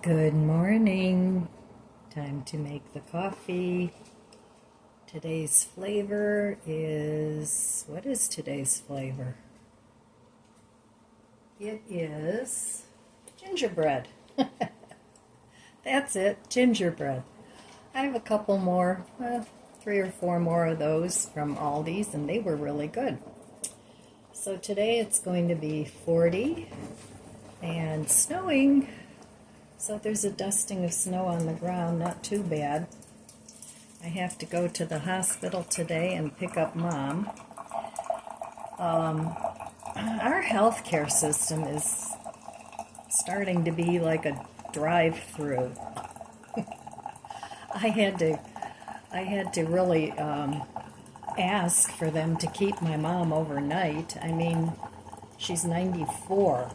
Good morning. Time to make the coffee. Today's flavor is, what is today's flavor? It is gingerbread. That's it, gingerbread. I have a couple more, 3 or 4 more of those from Aldi's, and they were really good. So today it's going to be 40 and snowing. So there's a dusting of snow on the ground, not too bad. I have to go to the hospital today and pick up Mom. Our healthcare system is starting to be like a drive-through. I had to really ask for them to keep my mom overnight. I mean, she's 94,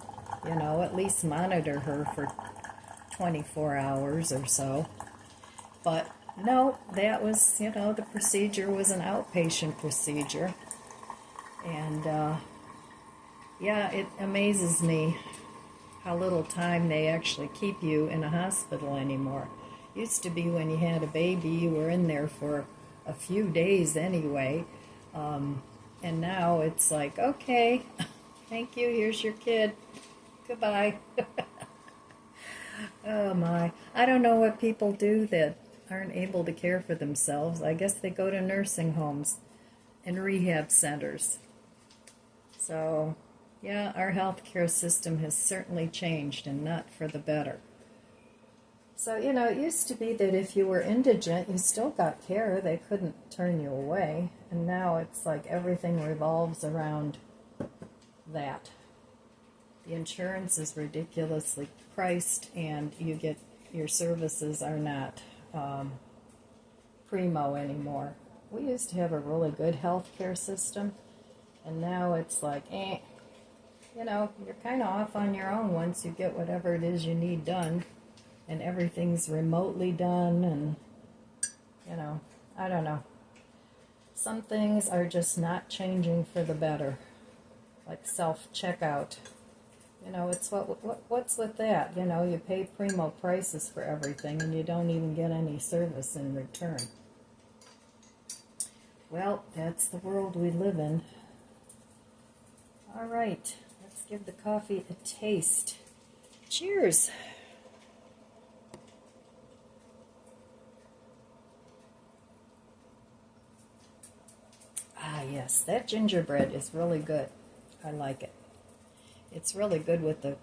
at least monitor her for 24 hours or so. But no, that was, the procedure was an outpatient procedure. And yeah, it amazes me how little time they actually keep you in a hospital anymore. Used to be when you had a baby, you were in there for a few days anyway. And now it's like, okay, thank you, here's your kid. Goodbye. Oh my, I don't know what people do that aren't able to care for themselves. I guess they go to nursing homes and rehab centers. So, yeah, our healthcare system has certainly changed, and not for the better. So, it used to be that if you were indigent, you still got care. They couldn't turn you away. And now it's like everything revolves around that. The insurance is ridiculously priced, and your services are not primo anymore. We used to have a really good healthcare system, and now it's like, you're kind of off on your own once you get whatever it is you need done, and everything's remotely done, and, I don't know. Some things are just not changing for the better, like self-checkout. It's what's with that? You pay primo prices for everything, and you don't even get any service in return. Well, that's the world we live in. All right, let's give the coffee a taste. Cheers. Ah, yes, that gingerbread is really good. I like it. It's really good with the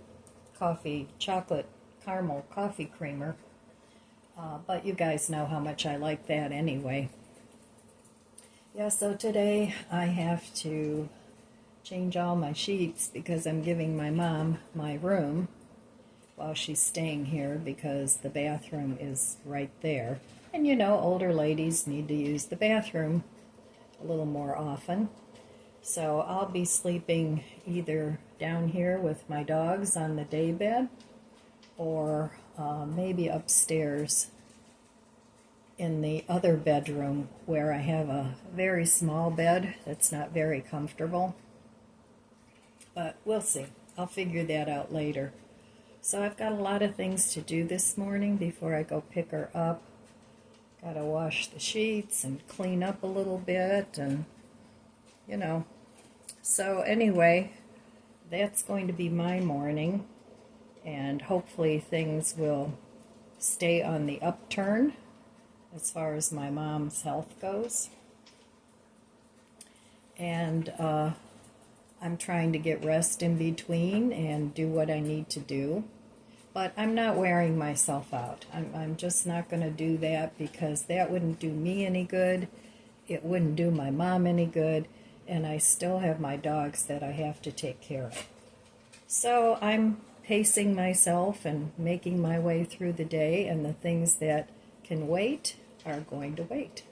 chocolate caramel coffee creamer. But you guys know how much I like that anyway. Yeah, so today I have to change all my sheets because I'm giving my mom my room while she's staying here, because the bathroom is right there. And older ladies need to use the bathroom a little more often. So I'll be sleeping either down here with my dogs on the day bed, or maybe upstairs in the other bedroom, where I have a very small bed that's not very comfortable. But we'll see. I'll figure that out later. So I've got a lot of things to do this morning before I go pick her up. Gotta wash the sheets and clean up a little bit, and So anyway, that's going to be my morning, and hopefully things will stay on the upturn as far as my mom's health goes. And I'm trying to get rest in between and do what I need to do. But I'm not wearing myself out. I'm just not going to do that, because that wouldn't do me any good. It wouldn't do my mom any good. And I still have my dogs that I have to take care of. So I'm pacing myself and making my way through the day, and the things that can wait are going to wait.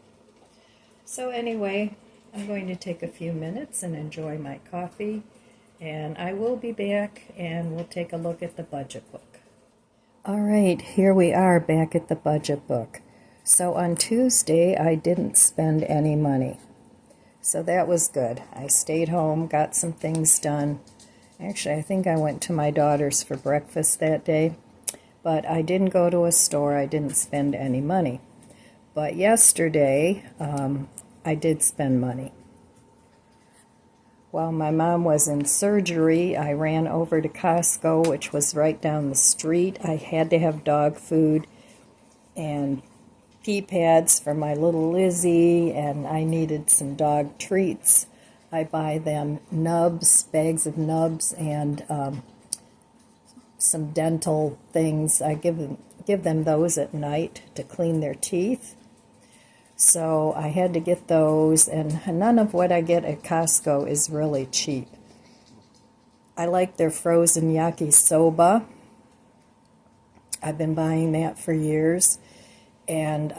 So anyway, I'm going to take a few minutes and enjoy my coffee, and I will be back, and we'll take a look at the budget book. All right, here we are back at the budget book. So on Tuesday, I didn't spend any money. So that was good. I stayed home, got some things done. Actually, I think I went to my daughter's for breakfast that day. but I didn't go to a store. I didn't spend any money. But yesterday, I did spend money. While my mom was in surgery, I ran over to Costco, which was right down the street. I had to have dog food and pee pads for my little Lizzie, and I needed some dog treats. I buy them nubs, bags of nubs, and some dental things. I give them those at night to clean their teeth. So I had to get those, and none of what I get at Costco is really cheap. I like their frozen yakisoba. I've been buying that for years. And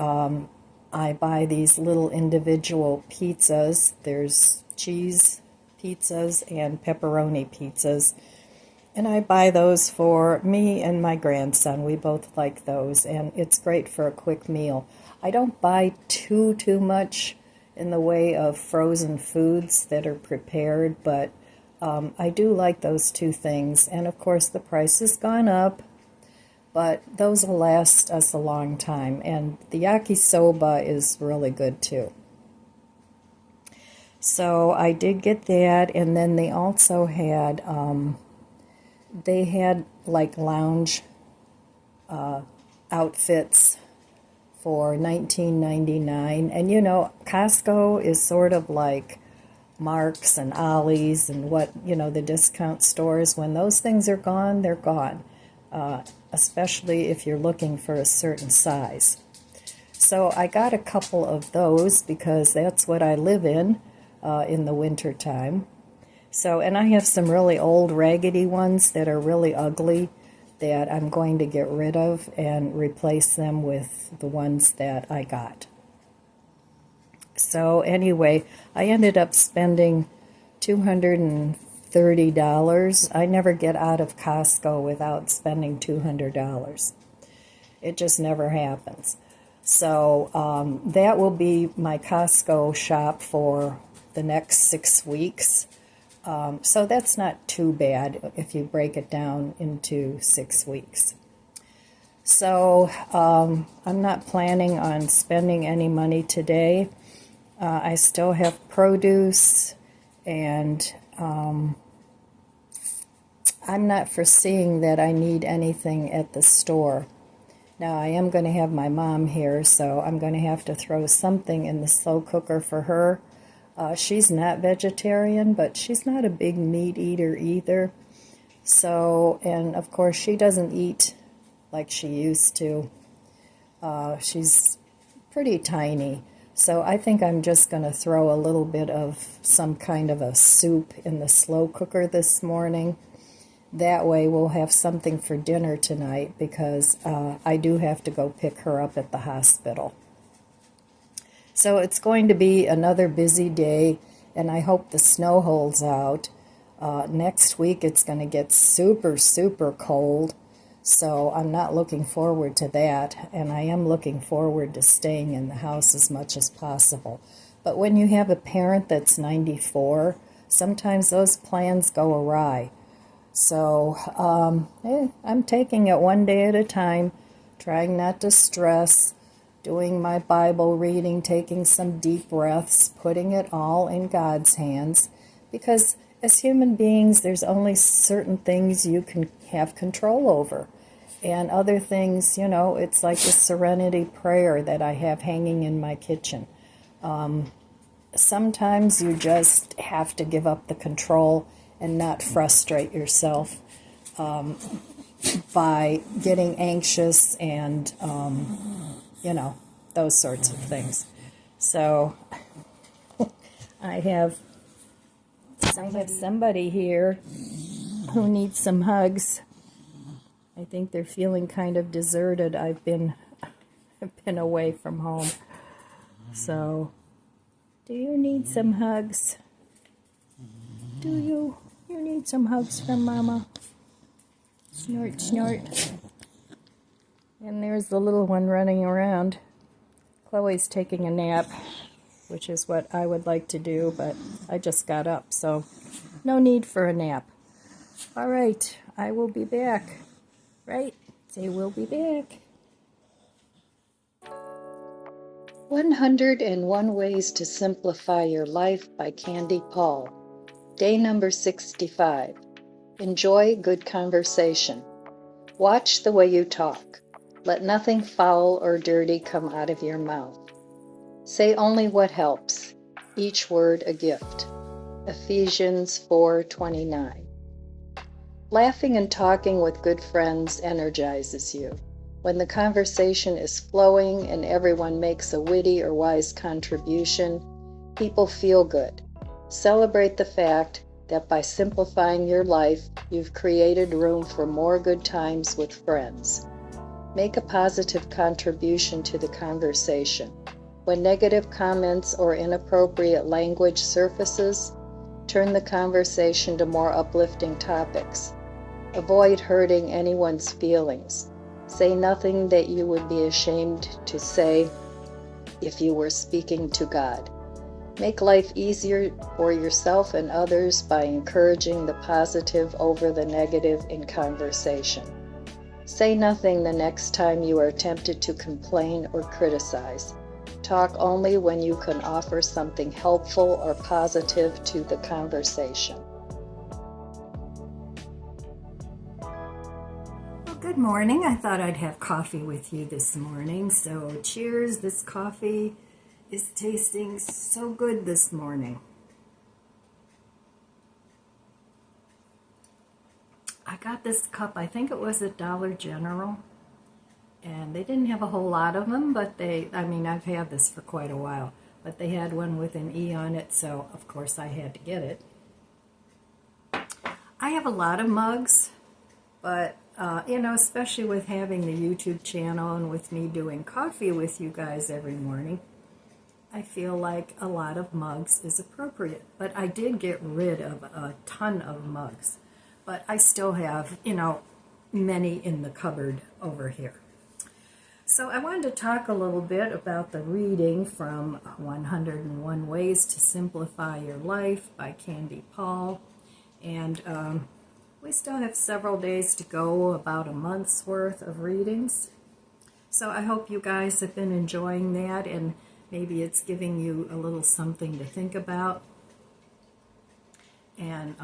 I buy these little individual pizzas. There's cheese pizzas and pepperoni pizzas. And I buy those for me and my grandson. We both like those, and it's great for a quick meal. I don't buy too much in the way of frozen foods that are prepared, but I do like those two things. And of course, the price has gone up, but those will last us a long time. And the yakisoba is really good too. So I did get that, and then they also had like lounge outfits for $19.99. And you know, Costco is sort of like Mark's and Ollie's and the discount stores. When those things are gone, they're gone, especially if you're looking for a certain size. So I got a couple of those because that's what I live in the winter time. So, and I have some really old raggedy ones that are really ugly that I'm going to get rid of and replace them with the ones that I got. So anyway, I ended up spending $230. I never get out of Costco without spending $200. It just never happens. So that will be my Costco shop for the next 6 weeks. So that's not too bad if you break it down into 6 weeks. So I'm not planning on spending any money today. I still have produce, and I'm not foreseeing that I need anything at the store. Now, I am going to have my mom here, so I'm going to have to throw something in the slow cooker for her. She's not vegetarian, but she's not a big meat eater either. So, and of course, she doesn't eat like she used to. She's pretty tiny. So I think I'm just going to throw a little bit of some kind of a soup in the slow cooker this morning. That way we'll have something for dinner tonight, because I do have to go pick her up at the hospital. So it's going to be another busy day, and I hope the snow holds out. Next week it's going to get super cold, so I'm not looking forward to that, and I am looking forward to staying in the house as much as possible. But when you have a parent that's 94, sometimes those plans go awry. So I'm taking it one day at a time, trying not to stress, doing my Bible reading, taking some deep breaths, putting it all in God's hands, because as human beings, there's only certain things you can have control over. And other things, it's like the serenity prayer that I have hanging in my kitchen. Sometimes you just have to give up the control and not frustrate yourself by getting anxious and, those sorts of things. So I have somebody here who needs some hugs. I think they're feeling kind of deserted. I've been away from home. So, do you need some hugs? Do you? You need some hugs from Mama? Snort, snort. And there's the little one running around. Chloe's taking a nap, which is what I would like to do, but I just got up, so no need for a nap. All right, I will be back. Right? Say we'll be back. 101 Ways to Simplify Your Life by Candy Paul. Day number 65. Enjoy good conversation. Watch the way you talk. Let nothing foul or dirty come out of your mouth. Say only what helps, each word a gift. Ephesians 4:29. Laughing and talking with good friends energizes you. When the conversation is flowing and everyone makes a witty or wise contribution, people feel good. Celebrate the fact that by simplifying your life, you've created room for more good times with friends. Make a positive contribution to the conversation. When negative comments or inappropriate language surfaces, turn the conversation to more uplifting topics. Avoid hurting anyone's feelings. Say nothing that you would be ashamed to say if you were speaking to God. Make life easier for yourself and others by encouraging the positive over the negative in conversation. Say nothing the next time you are tempted to complain or criticize. Talk only when you can offer something helpful or positive to the conversation. Well, good morning. I thought I'd have coffee with you this morning. So cheers. This coffee is tasting so good this morning. I got this cup, I think it was at Dollar General. And they didn't have a whole lot of them, but I've had this for quite a while. But they had one with an E on it, so of course I had to get it. I have a lot of mugs, but, especially with having the YouTube channel and with me doing coffee with you guys every morning, I feel like a lot of mugs is appropriate. But I did get rid of a ton of mugs. But I still have, many in the cupboard over here. So I wanted to talk a little bit about the reading from 101 Ways to Simplify Your Life by Candy Paul. And we still have several days to go, about a month's worth of readings. So I hope you guys have been enjoying that, and maybe it's giving you a little something to think about, and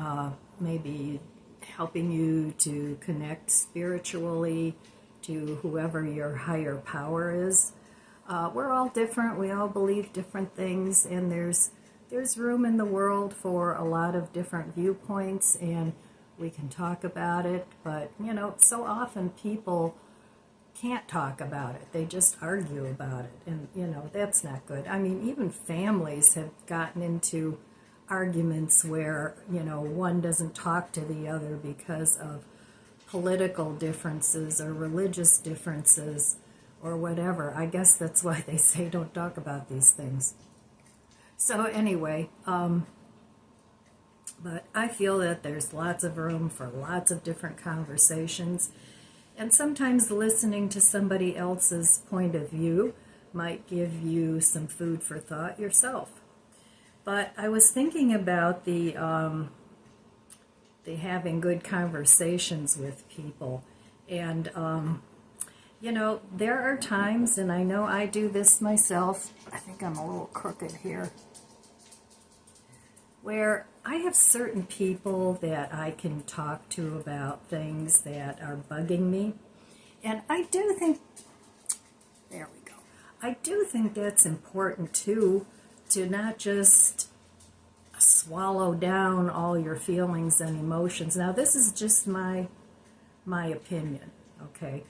maybe helping you to connect spiritually to whoever your higher power is. We're all different. We all believe different things, and there's room in the world for a lot of different viewpoints, and we can talk about it. But, so often people can't talk about it. They just argue about it, and, that's not good. I mean, even families have gotten into arguments where, one doesn't talk to the other because of political differences or religious differences or whatever. I guess that's why they say don't talk about these things. So anyway, but I feel that there's lots of room for lots of different conversations, and sometimes listening to somebody else's point of view might give you some food for thought yourself. But I was thinking about the having good conversations with people. And, there are times, and I know I do this myself, I think I'm a little crooked here, where I have certain people that I can talk to about things that are bugging me. And I do think, there we go, I do think that's important too, to not just swallow down all your feelings and emotions. Now, this is just my opinion, okay?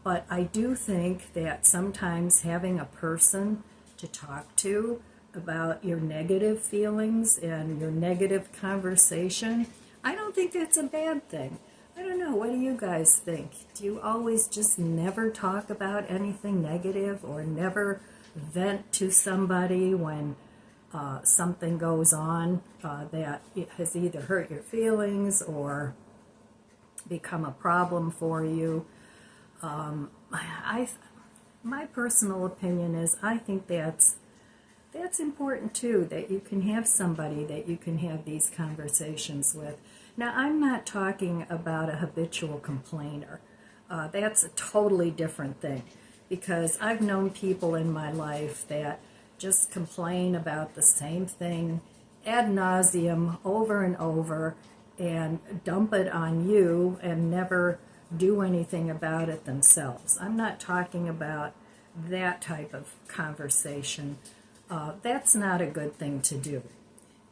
But I do think that sometimes having a person to talk to about your negative feelings and your negative conversation, I don't think that's a bad thing. I don't know, what do you guys think? Do you always just never talk about anything negative, or never vent to somebody when something goes on that it has either hurt your feelings or become a problem for you? My personal opinion is I think that's important too, that you can have somebody that you can have these conversations with. Now, I'm not talking about a habitual complainer. That's a totally different thing, because I've known people in my life that just complain about the same thing ad nauseum over and over and dump it on you and never do anything about it themselves. I'm not talking about that type of conversation. That's not a good thing to do.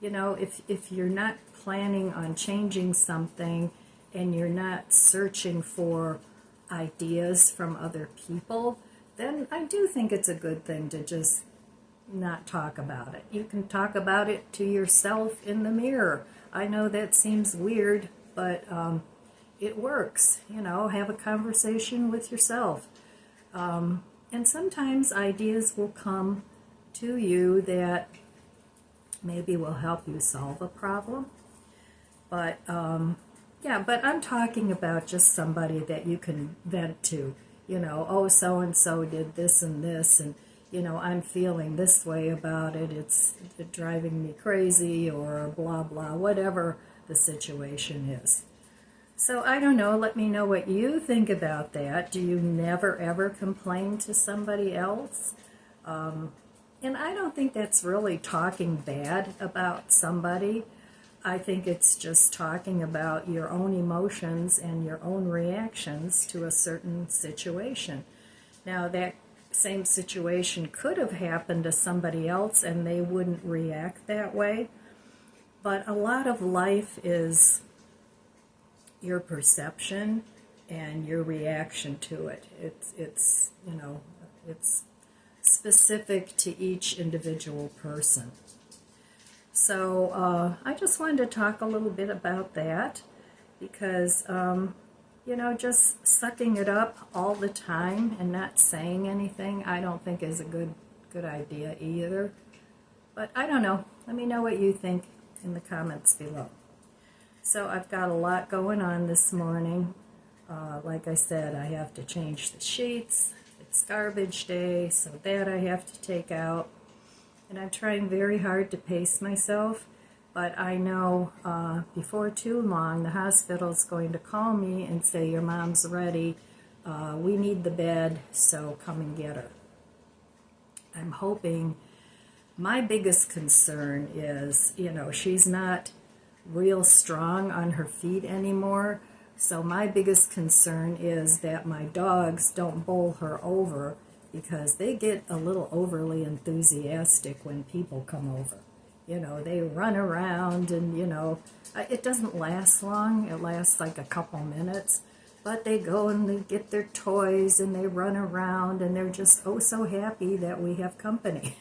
You know, if you're not planning on changing something and you're not searching for ideas from other people, then I do think it's a good thing to just not talk about it. You can talk about it to yourself in the mirror. I know that seems weird, but it works. You know, have a conversation with yourself. And sometimes ideas will come to you that maybe will help you solve a problem. But yeah, but I'm talking about just somebody that you can vent to. You know, oh, so and so did this and this, and you know, I'm feeling this way about it. It's driving me crazy, or blah blah, whatever the situation is. So I don't know. Let me know what you think about that. Do you never ever complain to somebody else? And I don't think that's really talking bad about somebody. I think it's just talking about your own emotions and your own reactions to a certain situation. Now, that same situation could have happened to somebody else and they wouldn't react that way. But a lot of life is your perception and your reaction to it. It's you know, it's specific to each individual person. So I just wanted to talk a little bit about that, because you know, just sucking it up all the time and not saying anything, I don't think is a good idea either. But I don't know. Let me know what you think in the comments below. So I've got a lot going on this morning. Like I said, I have to change the sheets. It's garbage day, so that I have to take out. And I'm trying very hard to pace myself, but I know before too long the hospital's going to call me and say, your mom's ready, we need the bed, so come and get her. I'm hoping. My biggest concern is, you know, she's not real strong on her feet anymore, so my biggest concern is that my dogs don't bowl her over, because they get a little overly enthusiastic when people come over. You know, they run around and, you know, it doesn't last long. It lasts like a couple minutes. But they go and they get their toys and they run around and they're just oh so happy that we have company.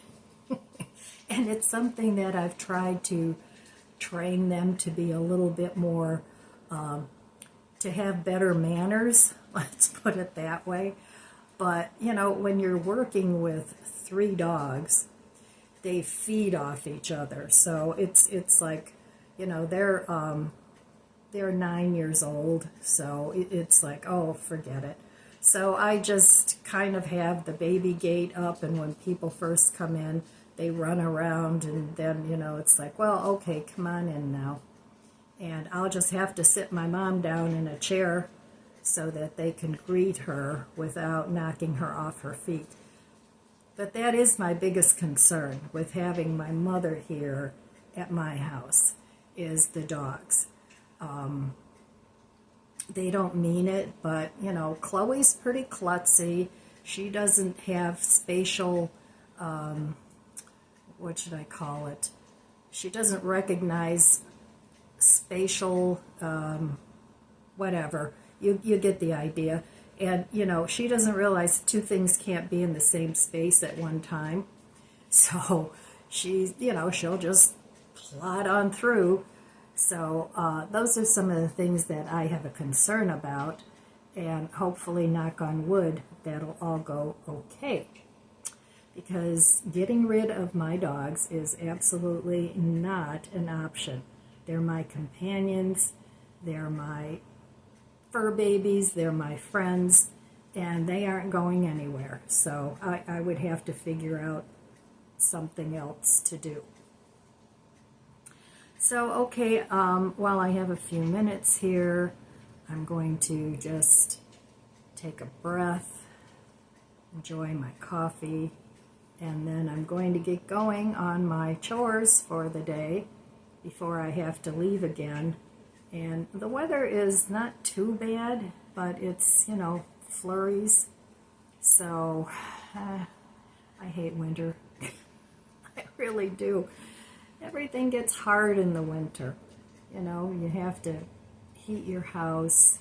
And it's something that I've tried to train them to be a little bit more, to have better manners, let's put it that way. But, you know, when you're working with 3 dogs, they feed off each other. So it's like, you know, they're 9 years old, so it's like, oh, forget it. So I just kind of have the baby gate up, and when people first come in, they run around, and then, you know, it's like, well, okay, come on in now. And I'll just have to sit my mom down in a chair so that they can greet her without knocking her off her feet. But that is my biggest concern with having my mother here at my house, is the dogs. They don't mean it, but, you know, Chloe's pretty klutzy. She doesn't have spatial, what should I call it? She doesn't recognize spatial, whatever. You get the idea. And, you know, she doesn't realize 2 things can't be in the same space at one time. So she's, you know, she'll just plod on through. So those are some of the things that I have a concern about. And hopefully, knock on wood, that'll all go okay. Because getting rid of my dogs is absolutely not an option. They're my companions. They're my fur babies, they're my friends, and they aren't going anywhere. So I would have to figure out something else to do. So, okay, while I have a few minutes here, I'm going to just take a breath, enjoy my coffee, and then I'm going to get going on my chores for the day before I have to leave again. And the weather is not too bad, but it's, you know, flurries. So I hate winter. I really do. Everything gets hard in the winter. You know, you have to heat your house.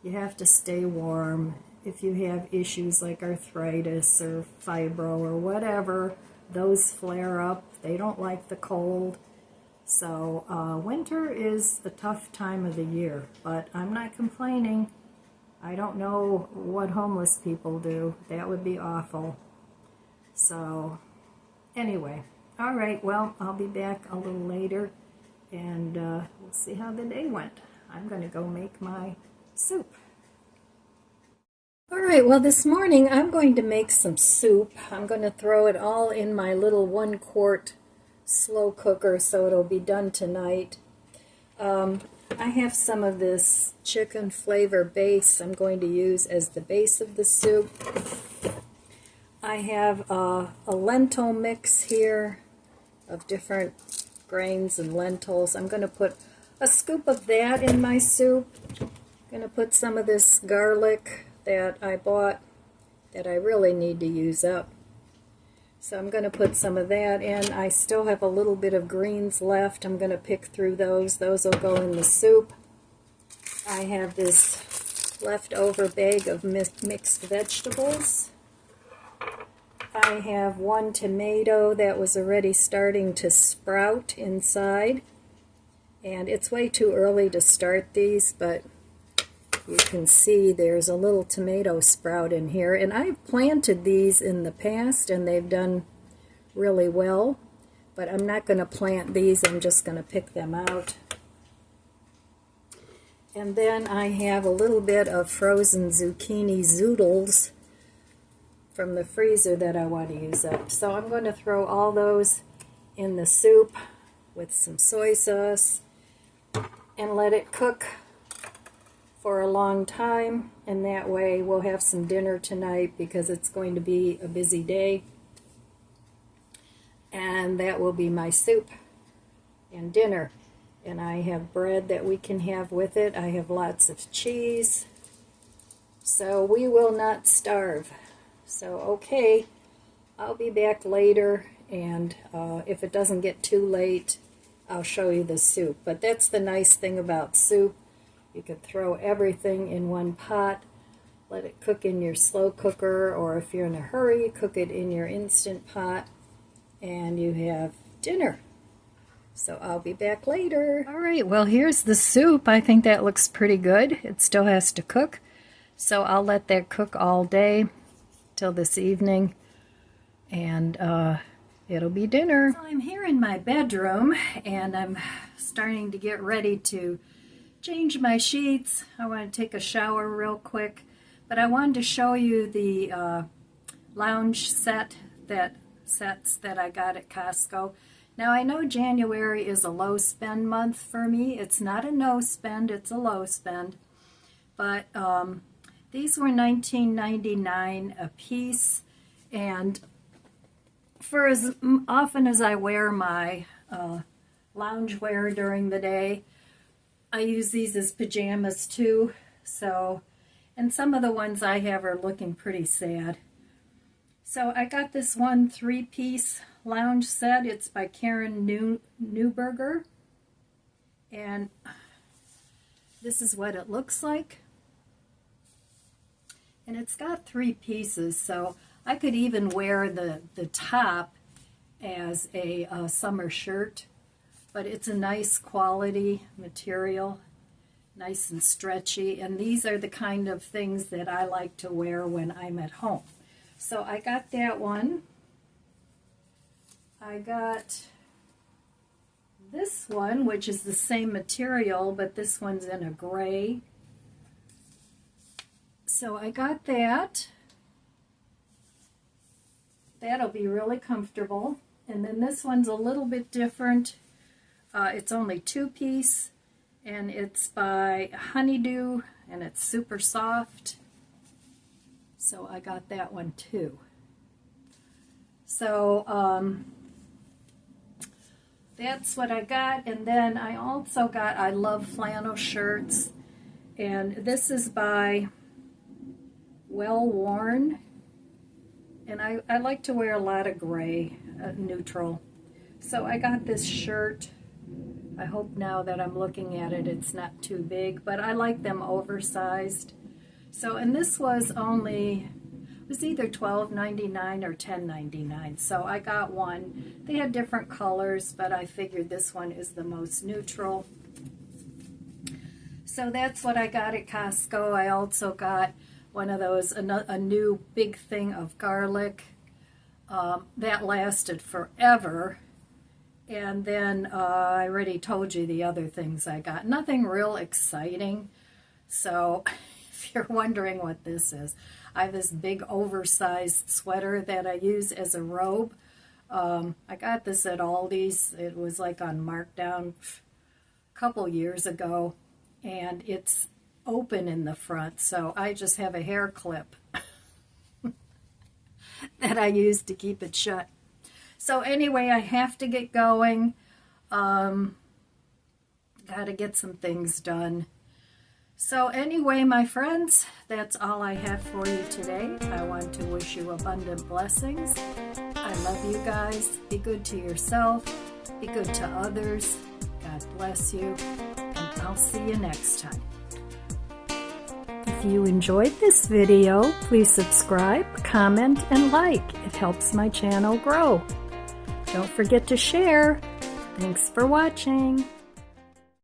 You have to stay warm. If you have issues like arthritis or fibro or whatever, those flare up. They don't like the cold. So winter is a tough time of the year, but I'm not complaining. I don't know what homeless people do. That would be awful. So anyway, all right, well, I'll be back a little later, and we'll see how the day went. I'm going to go make my soup. All right, well, this morning I'm going to make some soup. I'm going to throw it all in my little 1-quart slow cooker so it'll be done tonight. I have some of this chicken flavor base I'm going to use as the base of the soup. I have a lentil mix here of different grains and lentils. I'm going to put a scoop of that in my soup. I'm going to put some of this garlic that I bought that I really need to use up. So I'm going to put some of that in. I still have a little bit of greens left. I'm going to pick through those. Those will go in the soup. I have this leftover bag of mixed vegetables. I have 1 tomato that was already starting to sprout inside. And it's way too early to start these, but you can see there's a little tomato sprout in here, and I've planted these in the past and they've done really well, but I'm not going to plant these. I'm just going to pick them out. And then I have a little bit of frozen zucchini zoodles from the freezer that I want to use up. So I'm going to throw all those in the soup with some soy sauce and let it cook for a long time, and that way we'll have some dinner tonight because it's going to be a busy day. And that will be my soup and dinner. And I have bread that we can have with it. I have lots of cheese. So we will not starve. So okay, I'll be back later, and if it doesn't get too late, I'll show you the soup. But that's the nice thing about soup. You could throw everything in one pot, let it cook in your slow cooker, or if you're in a hurry, cook it in your Instant Pot, and you have dinner. So I'll be back later. All right, well, here's the soup. I think that looks pretty good. It still has to cook, so I'll let that cook all day till this evening, and it'll be dinner. So I'm here in my bedroom, and I'm starting to get ready to change my sheets. I want to take a shower real quick, but I wanted to show you the lounge sets that I got at Costco. Now I know January is a low spend month for me. It's not a no spend, it's a low spend. But these were $19.99 a piece, and for as often as I wear my loungewear during the day, I use these as pajamas too. So, and some of the ones I have are looking pretty sad. So I got this one 3-piece lounge set. It's by Karen Neuberger, and this is what it looks like. And it's got 3 pieces, so I could even wear the top as a summer shirt. But it's a nice quality material, nice and stretchy, and these are the kind of things that I like to wear when I'm at home. So I got that one. I got this one, which is the same material, but this one's in a gray. So I got that. That'll be really comfortable. And then this one's a little bit different. It's only 2-piece, and it's by Honeydew, and it's super soft. So I got that one too. So that's what I got. And then I also got, I love flannel shirts. And this is by Well Worn. And I like to wear a lot of gray, neutral. So I got this shirt. I hope now that I'm looking at it, it's not too big, but I like them oversized. So, and this was only, it was either $12.99 or $10.99. So I got one. They had different colors, but I figured this one is the most neutral. So that's what I got at Costco. I also got one of those, a new big thing of garlic. That lasted forever. And then I already told you the other things I got. Nothing real exciting. So if you're wondering what this is, I have this big oversized sweater that I use as a robe. I got this at Aldi's. It was like on markdown a couple years ago. And it's open in the front. So I just have a hair clip that I use to keep it shut. So anyway, I have to get going. Got to get some things done. So anyway, my friends, that's all I have for you today. I want to wish you abundant blessings. I love you guys. Be good to yourself. Be good to others. God bless you. And I'll see you next time. If you enjoyed this video, please subscribe, comment, and like. It helps my channel grow. Don't forget to share. Thanks for watching.